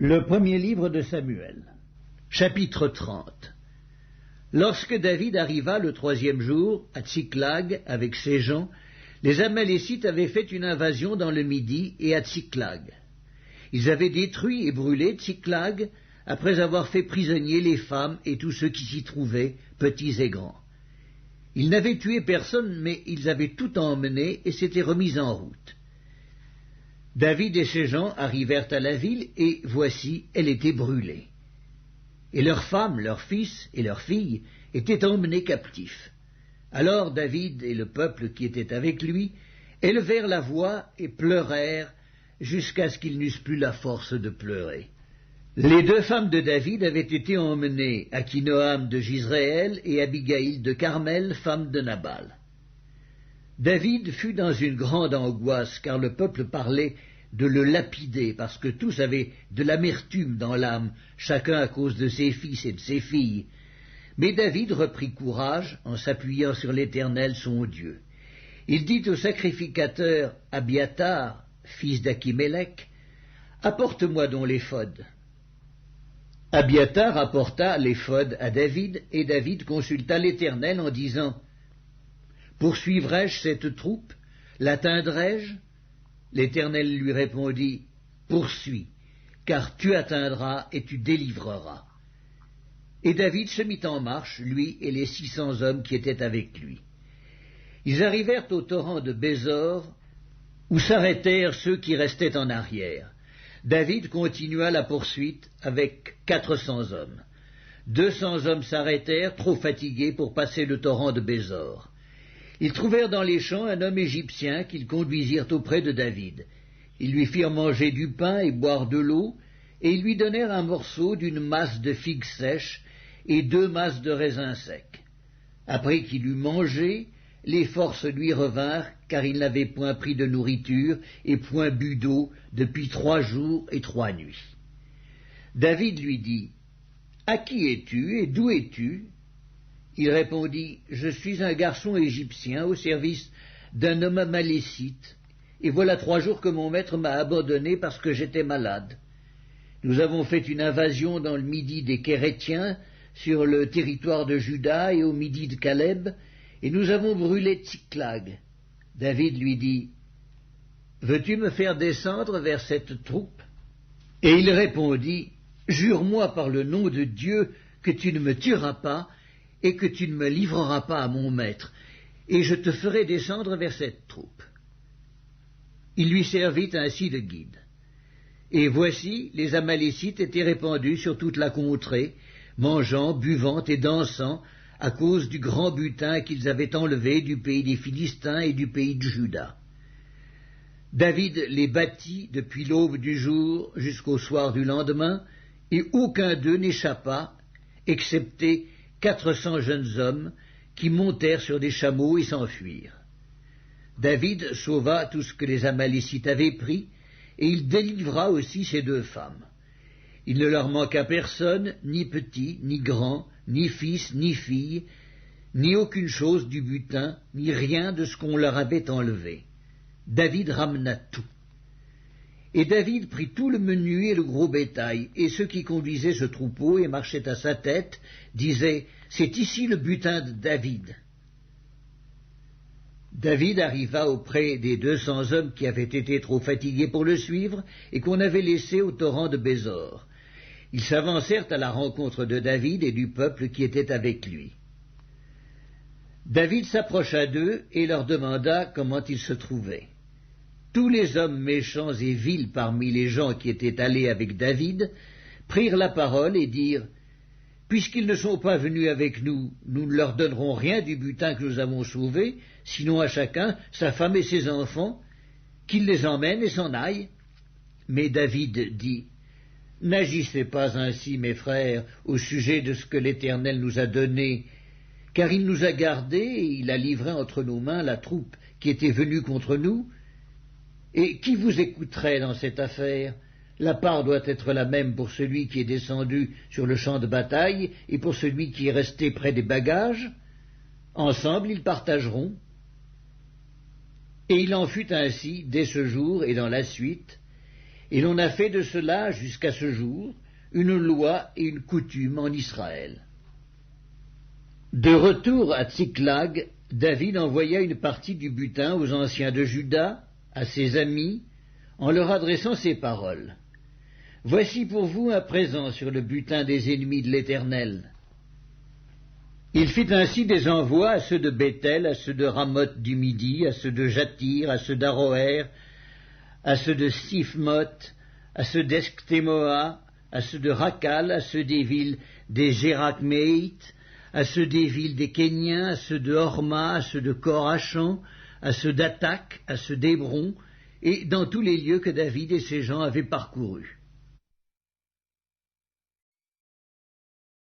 Le premier livre de Samuel, chapitre 30. Lorsque David arriva le 3e jour à Tsiklag avec ses gens, les Amalécites avaient fait une invasion dans le Midi et à Tsiklag. Ils avaient détruit et brûlé Tsiklag après avoir fait prisonniers les femmes et tous ceux qui s'y trouvaient, petits et grands. Ils n'avaient tué personne, mais ils avaient tout emmené et s'étaient remis en route. David et ses gens arrivèrent à la ville, et voici, elle était brûlée. Et leurs femmes, leurs fils et leurs filles étaient emmenés captifs. Alors David et le peuple qui était avec lui élevèrent la voix et pleurèrent jusqu'à ce qu'ils n'eussent plus la force de pleurer. Les 2 femmes de David avaient été emmenées, Akinoam de Jizréel et Abigaïl de Carmel, femme de Nabal. David fut dans une grande angoisse, car le peuple parlait de le lapider, parce que tous avaient de l'amertume dans l'âme, chacun à cause de ses fils et de ses filles. Mais David reprit courage en s'appuyant sur l'Éternel son Dieu. Il dit au sacrificateur Abiatar, fils d'Achimélec, « Apporte-moi donc l'éphod. » Abiatar apporta l'éphod à David, et David consulta l'Éternel en disant, « Poursuivrai-je cette troupe? L'atteindrai-je » L'Éternel lui répondit, « Poursuis, car tu atteindras et tu délivreras. » Et David se mit en marche, lui et les 600 hommes qui étaient avec lui. Ils arrivèrent au torrent de Bésor, où s'arrêtèrent ceux qui restaient en arrière. David continua la poursuite avec 400 hommes. 200 hommes s'arrêtèrent, trop fatigués pour passer le torrent de Bésor. Ils trouvèrent dans les champs un homme égyptien qu'ils conduisirent auprès de David. Ils lui firent manger du pain et boire de l'eau, et ils lui donnèrent un morceau d'une masse de figues sèches et 2 masses de raisins secs. Après qu'il eut mangé, les forces lui revinrent, car il n'avait point pris de nourriture et point bu d'eau depuis 3 jours et 3 nuits. David lui dit, « À qui es-tu et d'où es-tu » Il répondit, « Je suis un garçon égyptien au service d'un homme amalécite, et voilà 3 jours que mon maître m'a abandonné parce que j'étais malade. Nous avons fait une invasion dans le midi des Kérétiens, sur le territoire de Juda et au midi de Caleb, et nous avons brûlé Tsiklag. » David lui dit, « Veux-tu me faire descendre vers cette troupe ?» Et il répondit, « Jure-moi par le nom de Dieu que tu ne me tueras pas, et que tu ne me livreras pas à mon maître, et je te ferai descendre vers cette troupe. » Il lui servit ainsi de guide. Et voici, les Amalécites étaient répandus sur toute la contrée, mangeant, buvant et dansant, à cause du grand butin qu'ils avaient enlevé du pays des Philistins et du pays de Juda. David les battit depuis l'aube du jour jusqu'au soir du lendemain, et aucun d'eux n'échappa, excepté 400 jeunes hommes qui montèrent sur des chameaux et s'enfuirent. David sauva tout ce que les Amalécites avaient pris, et il délivra aussi ses 2 femmes. Il ne leur manqua personne, ni petit, ni grand, ni fils, ni fille, ni aucune chose du butin, ni rien de ce qu'on leur avait enlevé. David ramena tout. Et David prit tout le menu et le gros bétail, et ceux qui conduisaient ce troupeau et marchaient à sa tête disaient, « C'est ici le butin de David. » David arriva auprès des 200 hommes qui avaient été trop fatigués pour le suivre et qu'on avait laissés au torrent de Bésor. Ils s'avancèrent à la rencontre de David et du peuple qui était avec lui. David s'approcha d'eux et leur demanda comment ils se trouvaient. Tous les hommes méchants et vils parmi les gens qui étaient allés avec David prirent la parole et dirent, « Puisqu'ils ne sont pas venus avec nous, nous ne leur donnerons rien du butin que nous avons sauvé, sinon à chacun sa femme et ses enfants, qu'ils les emmènent et s'en aillent. » Mais David dit, « N'agissez pas ainsi, mes frères, au sujet de ce que l'Éternel nous a donné, car il nous a gardés et il a livré entre nos mains la troupe qui était venue contre nous. Et qui vous écouterait dans cette affaire? La part doit être la même pour celui qui est descendu sur le champ de bataille et pour celui qui est resté près des bagages. Ensemble, ils partageront. » Et il en fut ainsi dès ce jour et dans la suite, Et l'on a fait de cela, jusqu'à ce jour, une loi et une coutume en Israël. De retour à Tsiklag, David envoya une partie du butin aux anciens de Juda, à ses amis, en leur adressant ces paroles. « Voici pour vous un présent sur le butin des ennemis de l'Éternel. » Il fit ainsi des envois à ceux de Béthel, à ceux de Ramoth du Midi, à ceux de Jatir, à ceux d'Aroër, à ceux de Siphmoth, à ceux d'Esctémoa, à ceux de Rakal, à ceux des villes des Gérachméites, à ceux des villes des Kéniens, à ceux de Horma, à ceux de Cor-Achan, à ceux d'Atak, à ceux d'Hébron, et dans tous les lieux que David et ses gens avaient parcourus.